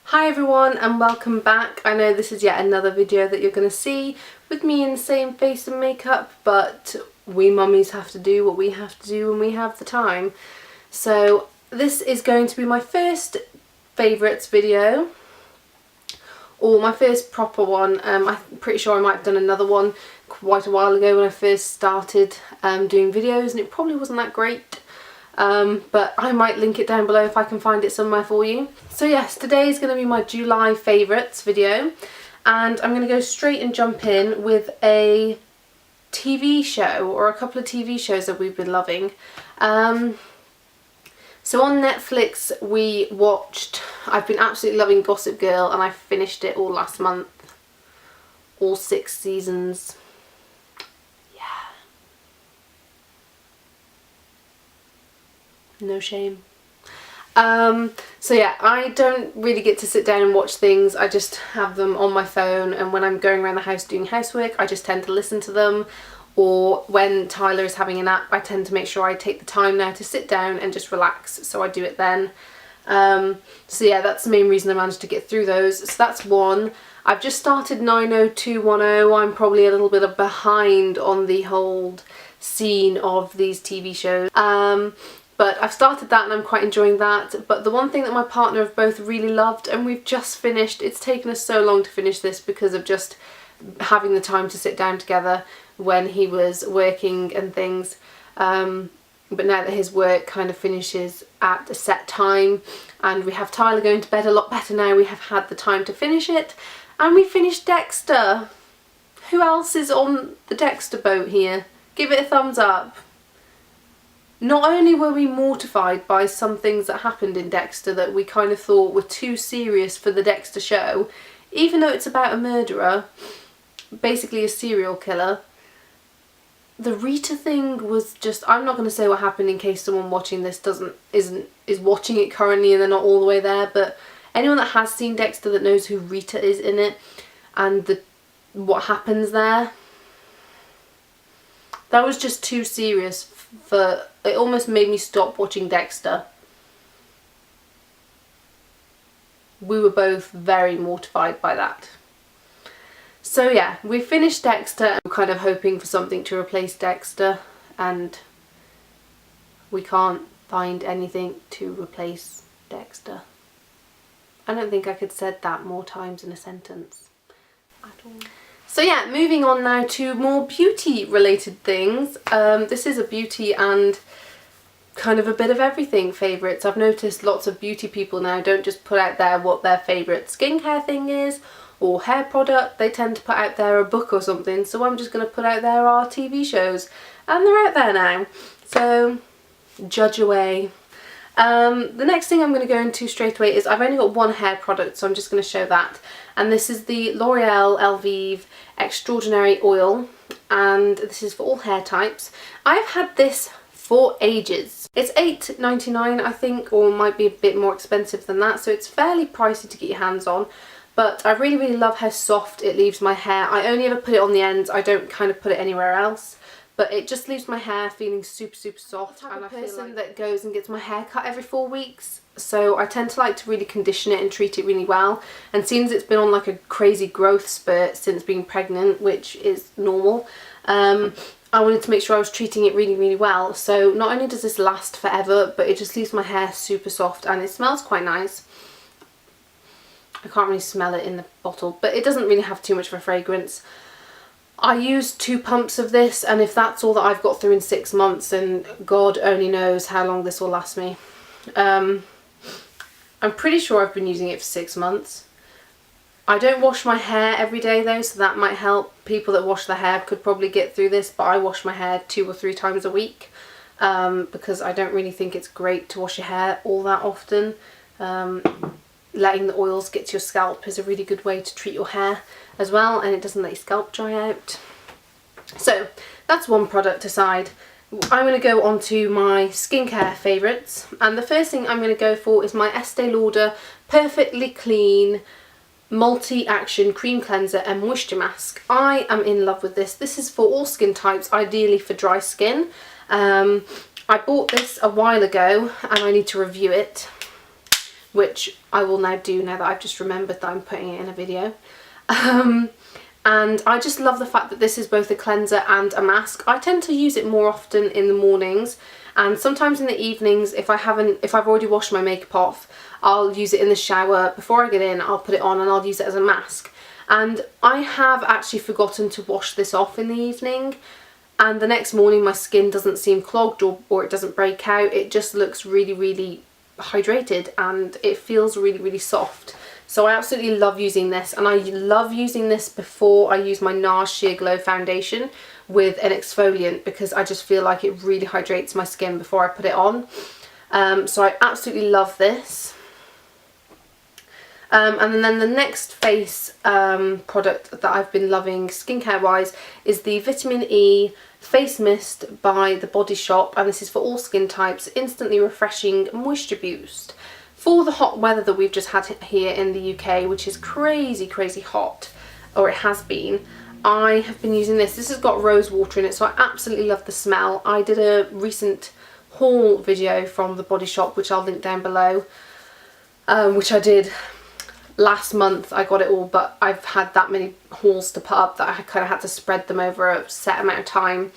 Hi everyone and welcome back. I know this is yet another video that you're going to see with me in the same face and makeup, but we mummies have to do what we have to do when we have the time. So this is going to be my first favourites video, or my first proper one. I'm pretty sure I might have done another one quite a while ago when I first started doing videos, and it probably wasn't that great. But I might link it down below if I can find it somewhere for you. So yes, today is going to be my July favourites video, and I'm going to go straight and jump in with a TV show, or a couple of TV shows that we've been loving. So on Netflix I've been absolutely loving Gossip Girl, and I finished it all last month. All 6 seasons. No shame. So yeah, I don't really get to sit down and watch things. I just have them on my phone, and when I'm going around the house doing housework I just tend to listen to them, or when Tyler is having a nap I tend to make sure I take the time now to sit down and just relax, so I do it then. So yeah, that's the main reason I managed to get through those. So that's one. I've just started 90210. I'm probably a little bit behind on the whole scene of these TV shows. But I've started that and I'm quite enjoying that. But the one thing that my partner have both really loved, and we've just finished, it's taken us so long to finish this because of just having the time to sit down together when he was working and things. But now that his work kind of finishes at a set time and we have Tyler going to bed a lot better now, we have had the time to finish it. And we finished Dexter. Who else is on the Dexter boat here? Give it a thumbs up. Not only were we mortified by some things that happened in Dexter that we kind of thought were too serious for the Dexter show, even though it's about a murderer, basically a serial killer, the Rita thing was just, I'm not going to say what happened in case someone watching this is watching it currently and they're not all the way there, but anyone that has seen Dexter that knows who Rita is in it and what happens there, that was just too serious for, it almost made me stop watching Dexter. We were both very mortified by that. So yeah, we finished Dexter. I'm kind of hoping for something to replace Dexter, and we can't find anything to replace Dexter. I don't think I could have said that more times in a sentence at all. So yeah, moving on now to more beauty related things. This is a beauty and kind of a bit of everything favourites. I've noticed lots of beauty people now don't just put out there what their favourite skincare thing is or hair product, they tend to put out there a book or something, so I'm just going to put out there our TV shows, and they're out there now, so judge away. The next thing I'm going to go into straight away is I've only got one hair product, so I'm just going to show that, and this is the L'Oreal Elvive Extraordinary Oil, and this is for all hair types. I've had this for ages. It's $8.99 I think, or might be a bit more expensive than that, so it's fairly pricey to get your hands on, but I really love how soft it leaves my hair. I only ever put it on the ends, I don't kind of put it anywhere else, but it just leaves my hair feeling super soft. I'm the type of person that goes and gets my hair cut every 4 weeks, so I tend to like to really condition it and treat it really well, and since it's been on like a crazy growth spurt since being pregnant, which is normal, I wanted to make sure I was treating it really well. So not only does this last forever, but it just leaves my hair super soft and it smells quite nice. I can't really smell it in the bottle, but it doesn't really have too much of a fragrance. I used 2 pumps of this, and if that's all that I've got through in 6 months, then God only knows how long this will last me. I'm pretty sure I've been using it for 6 months. I don't wash my hair every day though, so that might help. People that wash their hair could probably get through this, but I wash my hair 2 or 3 times a week because I don't really think it's great to wash your hair all that often. Letting the oils get to your scalp is a really good way to treat your hair as well, and it doesn't let your scalp dry out. So that's one product aside. I'm going to go on to my skincare favourites, and the first thing I'm going to go for is my Estee Lauder Perfectly Clean Multi-Action Cream Cleanser and Moisture Mask. I am in love with this. This is for all skin types, ideally for dry skin. I bought this a while ago and I need to review it. which I will now do now that I've just remembered that I'm putting it in a video. And I just love the fact that this is both a cleanser and a mask. I tend to use it more often in the mornings, and sometimes in the evenings if I've already washed my makeup off, I'll use it in the shower. Before I get in, I'll put it on and I'll use it as a mask. And I have actually forgotten to wash this off in the evening, and the next morning my skin doesn't seem clogged or it doesn't break out. It just looks really, really hydrated and it feels really, really soft. So I absolutely love using this, and I love using this before I use my NARS Sheer Glow foundation with an exfoliant, because I just feel like it really hydrates my skin before I put it on. So I absolutely love this. And then the next face product that I've been loving skincare wise is the Vitamin E Face Mist by The Body Shop, and this is for all skin types, instantly refreshing moisture boost. For the hot weather that we've just had here in the UK, which is crazy, crazy hot, or it has been, I have been using this. This has got rose water in it, so I absolutely love the smell. I did a recent haul video from The Body Shop, which I'll link down below, which I did last month. I got it all, but I've had that many hauls to put up that I kind of had to spread them over a set amount of time.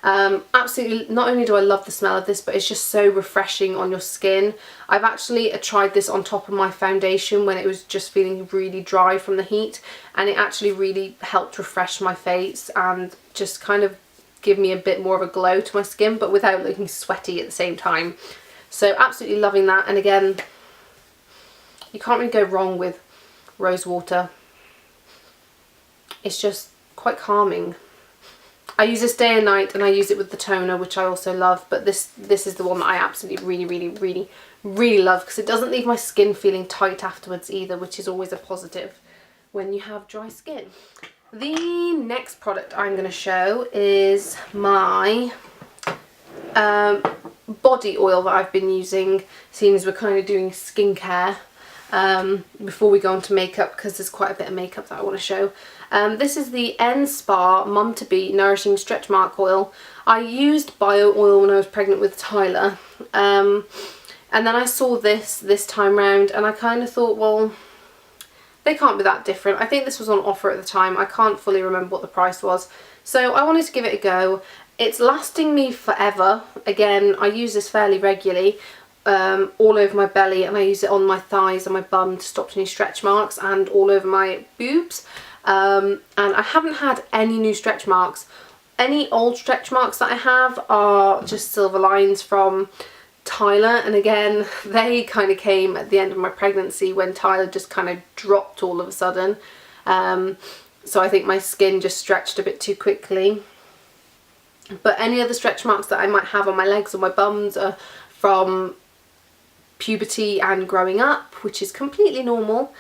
Absolutely, not only do I love the smell of this, but it's just so refreshing on your skin. I've actually tried this on top of my foundation when it was just feeling really dry from the heat, and it actually really helped refresh my face and just kind of give me a bit more of a glow to my skin, but without looking sweaty at the same time. So absolutely loving that. And again, you can't really go wrong with rose water. It's just quite calming. I use this day and night, and I use it with the toner, which I also love, but this is the one that I absolutely really love, because it doesn't leave my skin feeling tight afterwards either, which is always a positive when you have dry skin. The next product I'm going to show is my body oil that I've been using, seeing as we're kind of doing skincare before we go on to makeup, because there's quite a bit of makeup that I want to show. This is the N-Spa Mum to Be Nourishing Stretch Mark Oil. I used bio oil when I was pregnant with Tyler, and then I saw this time round, and I kind of thought, well, they can't be that different. I think this was on offer at the time. I can't fully remember what the price was, so I wanted to give it a go. It's lasting me forever. Again, I use this fairly regularly, all over my belly, and I use it on my thighs and my bum to stop any stretch marks, and all over my boobs. And I haven't had any new stretch marks. Any old stretch marks that I have are just silver lines from Tyler, and again, they kind of came at the end of my pregnancy when Tyler just kind of dropped all of a sudden. So I think my skin just stretched a bit too quickly. But any other stretch marks that I might have on my legs or my bums are from puberty and growing up, which is completely normal.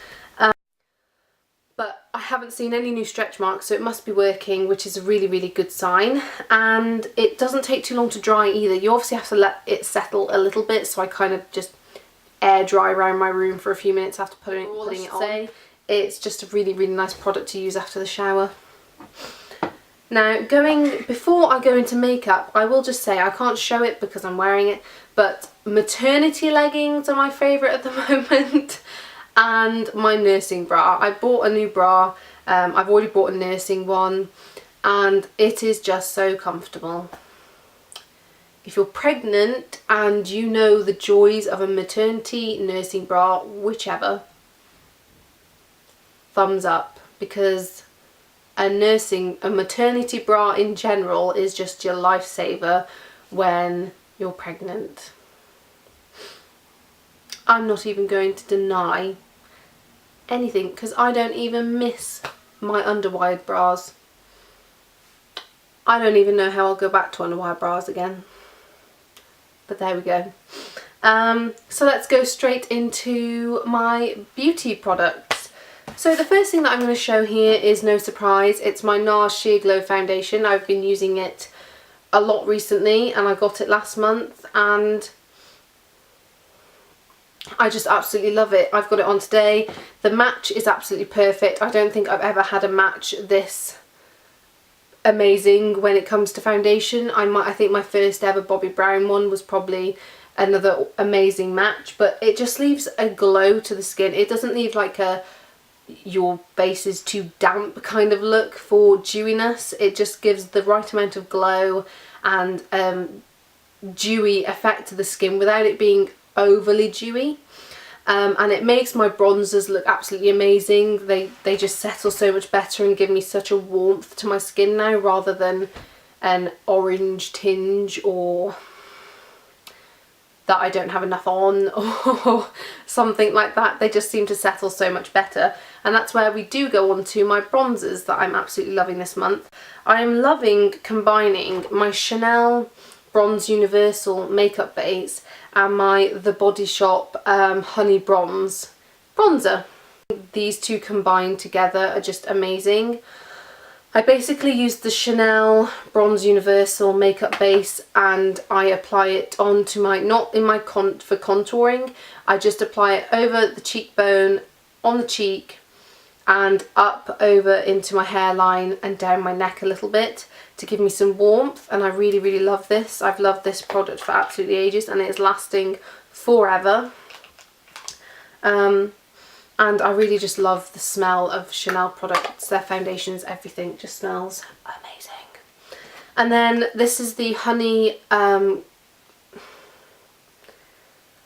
But I haven't seen any new stretch marks, so it must be working, which is a really good sign. And it doesn't take too long to dry either. You obviously have to let it settle a little bit, so I kind of just air dry around my room for a few minutes after putting it on. It's just a really nice product to use after the shower. Now, before I go into makeup, I will just say, I can't show it because I'm wearing it, but maternity leggings are my favourite at the moment. And my nursing bra. I bought a new bra. I've already bought a nursing one, and it is just so comfortable. If you're pregnant and you know the joys of a maternity, nursing bra, whichever, thumbs up, because a maternity bra in general is just your lifesaver when you're pregnant. I'm not even going to deny anything, because I don't even miss my underwired bras. I don't even know how I'll go back to underwire bras again. But there we go. So let's go straight into my beauty products. So the first thing that I'm going to show here is no surprise. It's my NARS Sheer Glow foundation. I've been using it a lot recently, and I got it last month, and I just absolutely love it. I've got it on today. The match is absolutely perfect. I don't think I've ever had a match this amazing when it comes to foundation. I think my first ever Bobbi Brown one was probably another amazing match, but it just leaves a glow to the skin. It doesn't leave like a your base is too damp kind of look for dewiness. It just gives the right amount of glow and dewy effect to the skin without it being overly dewy. And it makes my bronzers look absolutely amazing. They just settle so much better and give me such a warmth to my skin now, rather than an orange tinge or that I don't have enough on or something like that. They just seem to settle so much better, and that's where we do go on to my bronzers that I'm absolutely loving this month. I'm loving combining my Chanel Bronze Universal makeup base and my The Body Shop Honey Bronze bronzer. These two combined together are just amazing. I basically use the Chanel Bronze Universal makeup base and I apply it onto my, not in my for contouring, I just apply it over the cheekbone, on the cheek, and up over into my hairline and down my neck a little bit to give me some warmth, and I really, really love this. I've loved this product for absolutely ages and it's lasting forever. And I really just love the smell of Chanel products. Their foundations, everything just smells amazing. And then this is the Honey, I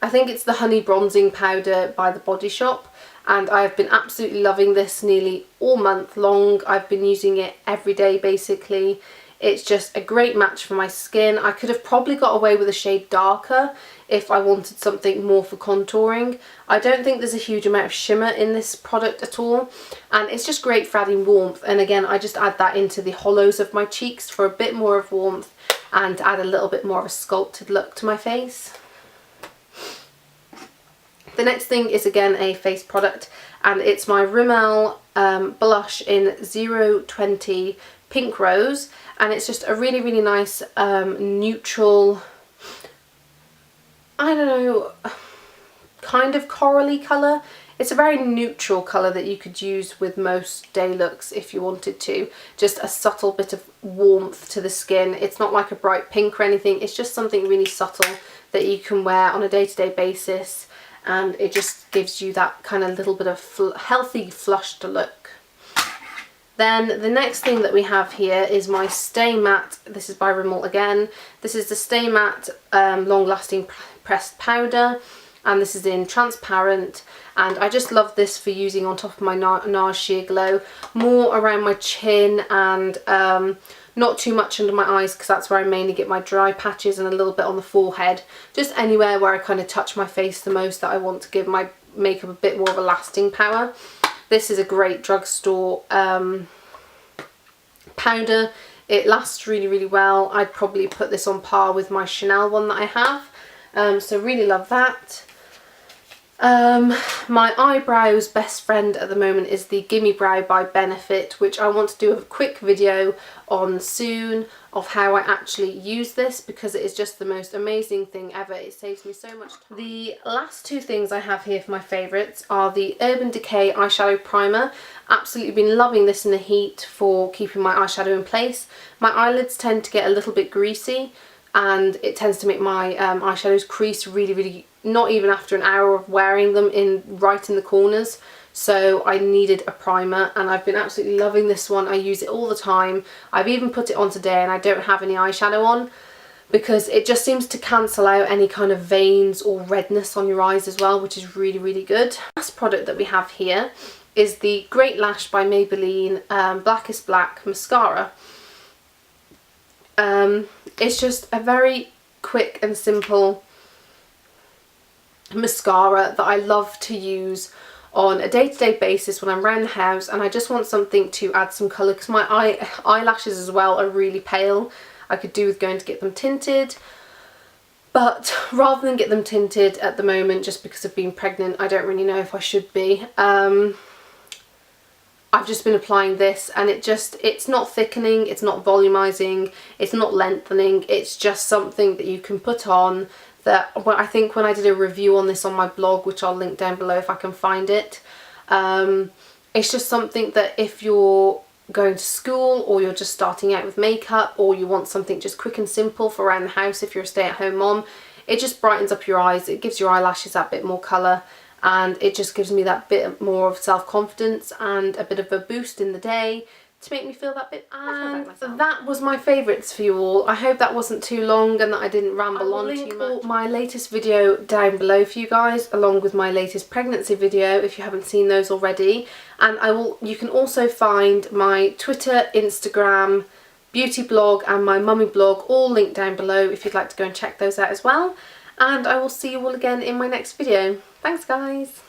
think it's the Honey Bronzing Powder by The Body Shop. And I've been absolutely loving this nearly all month long. I've been using it every day basically. It's just a great match for my skin. I could have probably got away with a shade darker if I wanted something more for contouring. I don't think there's a huge amount of shimmer in this product at all, and it's just great for adding warmth. And again, I just add that into the hollows of my cheeks for a bit more of warmth and add a little bit more of a sculpted look to my face. The next thing is again a face product, and it's my Rimmel blush in 020 Pink Rose, and it's just a really, really nice neutral, I don't know, kind of corally colour. It's a very neutral colour that you could use with most day looks if you wanted to. Just a subtle bit of warmth to the skin. It's not like a bright pink or anything, it's just something really subtle that you can wear on a day-to-day basis, and it just gives you that kind of little bit of healthy flushed look. Then the next thing that we have here is my Stay Matte. This is by Rimmel again. This is the Stay Matte Long Lasting Pressed Powder, and this is in transparent, and I just love this for using on top of my NARS Sheer Glow, more around my chin and not too much under my eyes because that's where I mainly get my dry patches, and a little bit on the forehead, just anywhere where I kind of touch my face the most that I want to give my makeup a bit more of a lasting power. This is a great drugstore powder. It lasts really, really well. I'd probably put this on par with my Chanel one that I have. So really love that. My eyebrows best friend at the moment is the Gimme Brow by Benefit, which I want to do a quick video on soon of how I actually use this, because it is just the most amazing thing ever. It saves me so much time. The last two things I have here for my favourites are the Urban Decay eyeshadow primer. Absolutely been loving this in the heat for keeping my eyeshadow in place. My eyelids tend to get a little bit greasy, and it tends to make my eyeshadows crease really, really, not even after an hour of wearing them right in the corners. So I needed a primer, and I've been absolutely loving this one. I use it all the time. I've even put it on today and I don't have any eyeshadow on, because it just seems to cancel out any kind of veins or redness on your eyes as well, which is really, really good. The last product that we have here is the Great Lash by Maybelline Blackest Black Mascara. It's just a very quick and simple mascara that I love to use on a day-to-day basis when I'm around the house and I just want something to add some colour, because my eyelashes as well are really pale. I could do with going to get them tinted, but rather than get them tinted at the moment, just because of being pregnant, I don't really know if I should be. I've just been applying this, and it's not thickening, it's not volumizing, it's not lengthening, it's just something that you can put on that, I think when I did a review on this on my blog, which I'll link down below if I can find it, it's just something that if you're going to school or you're just starting out with makeup, or you want something just quick and simple for around the house if you're a stay-at-home mom, It just brightens up your eyes, it gives your eyelashes that bit more colour, and it just gives me that bit more of self-confidence and a bit of a boost in the day to make me feel that bit better. And that was my favourites for you all. I hope that wasn't too long and that I didn't ramble on too much. I'll link my latest video down below for you guys, along with my latest pregnancy video if you haven't seen those already. And you can also find my Twitter, Instagram, beauty blog and my mummy blog all linked down below if you'd like to go and check those out as well. And I will see you all again in my next video. Thanks guys!